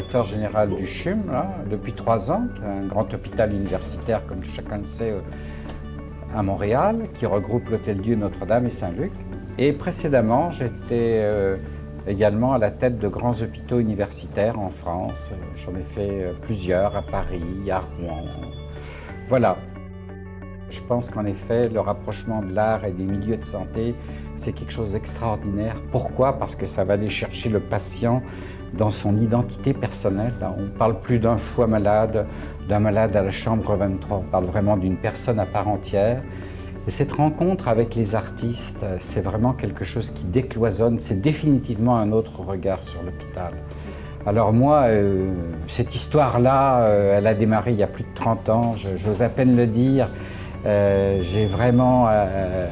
directeur général du CHUM là, depuis 3 ans, qui est un grand hôpital universitaire, comme chacun le sait, à Montréal, qui regroupe l'Hôtel-Dieu, Notre-Dame et Saint-Luc. Et précédemment, j'étais également à la tête de grands hôpitaux universitaires en France. J'en ai fait plusieurs à Paris, à Rouen. Voilà. Je pense qu'en effet, le rapprochement de l'art et des milieux de santé, c'est quelque chose d'extraordinaire. Pourquoi? Parce que ça va aller chercher le patient dans son identité personnelle. On ne parle plus d'un foie malade, d'un malade à la chambre 23. On parle vraiment d'une personne à part entière. Et cette rencontre avec les artistes, c'est vraiment quelque chose qui décloisonne. C'est définitivement un autre regard sur l'hôpital. Alors moi, cette histoire-là, elle a démarré il y a plus de 30 ans, j'ose à peine le dire. J'ai vraiment,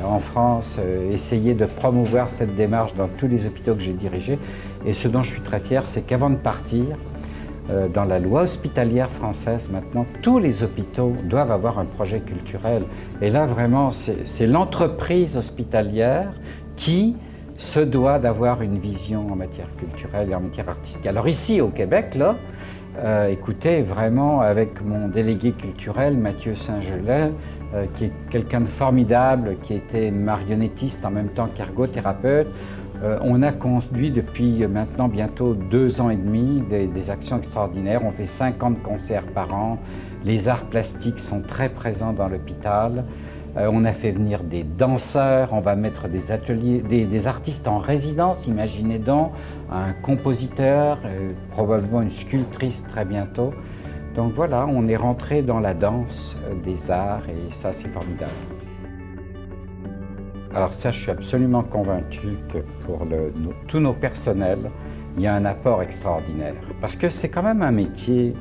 en France, essayé de promouvoir cette démarche dans tous les hôpitaux que j'ai dirigés. Et ce dont je suis très fier, c'est qu'avant de partir, dans la loi hospitalière française, maintenant, tous les hôpitaux doivent avoir un projet culturel. Et là, vraiment, c'est l'entreprise hospitalière qui se doit d'avoir une vision en matière culturelle et en matière artistique. Alors ici, au Québec, là, écoutez, vraiment, avec mon délégué culturel, Mathieu Saint-Gelais, qui est quelqu'un de formidable, qui était marionnettiste en même temps qu'ergothérapeute, on a conduit depuis maintenant bientôt 2 ans et demi des actions extraordinaires. On fait 50 concerts par an. Les arts plastiques sont très présents dans l'hôpital. On a fait venir des danseurs, on va mettre des ateliers, des artistes en résidence, imaginez donc, un compositeur, probablement une sculptrice très bientôt. Donc voilà, on est rentré dans la danse des arts et ça c'est formidable. Alors ça, je suis absolument convaincu que pour tous nos personnels, il y a un apport extraordinaire. Parce que c'est quand même un métier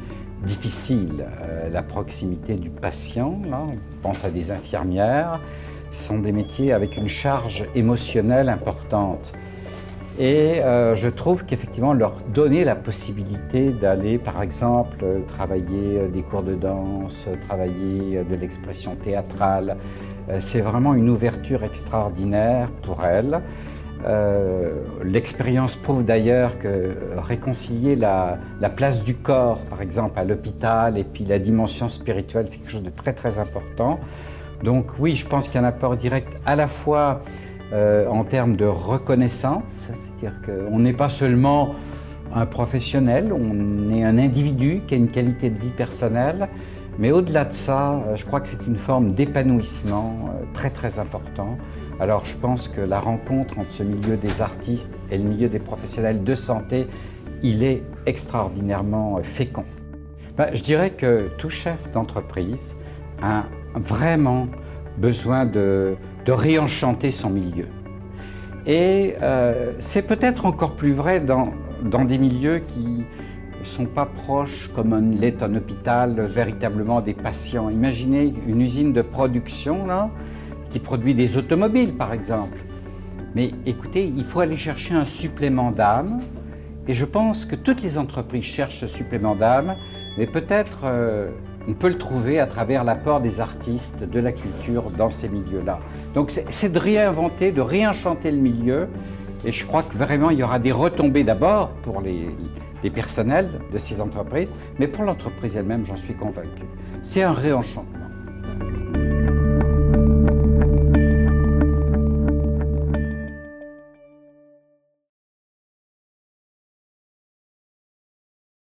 difficile, la proximité du patient. Là, on pense à des infirmières, ce sont des métiers avec une charge émotionnelle importante. Et je trouve qu'effectivement, leur donner la possibilité d'aller, par exemple, travailler des cours de danse, travailler de l'expression théâtrale, c'est vraiment une ouverture extraordinaire pour elles. L'expérience prouve d'ailleurs que réconcilier la place du corps, par exemple, à l'hôpital, et puis la dimension spirituelle, c'est quelque chose de très très important. Donc oui, je pense qu'il y a un apport direct à la fois en termes de reconnaissance, c'est-à-dire qu'on n'est pas seulement un professionnel, on est un individu qui a une qualité de vie personnelle, mais au-delà de ça, je crois que c'est une forme d'épanouissement très très important. Alors je pense que la rencontre entre ce milieu des artistes et le milieu des professionnels de santé, il est extraordinairement fécond. Je dirais que tout chef d'entreprise a vraiment besoin de réenchanter son milieu. Et c'est peut-être encore plus vrai dans des milieux qui ne sont pas proches, comme l'est un hôpital, véritablement des patients. Imaginez une usine de production là, qui produit des automobiles, par exemple. Mais écoutez, il faut aller chercher un supplément d'âme. Et je pense que toutes les entreprises cherchent ce supplément d'âme, mais peut-être on peut le trouver à travers l'apport des artistes, de la culture dans ces milieux-là. Donc c'est de réinventer, de réenchanter le milieu. Et je crois que vraiment il y aura des retombées d'abord pour les personnels de ces entreprises, mais pour l'entreprise elle-même, j'en suis convaincu. C'est un réenchantement.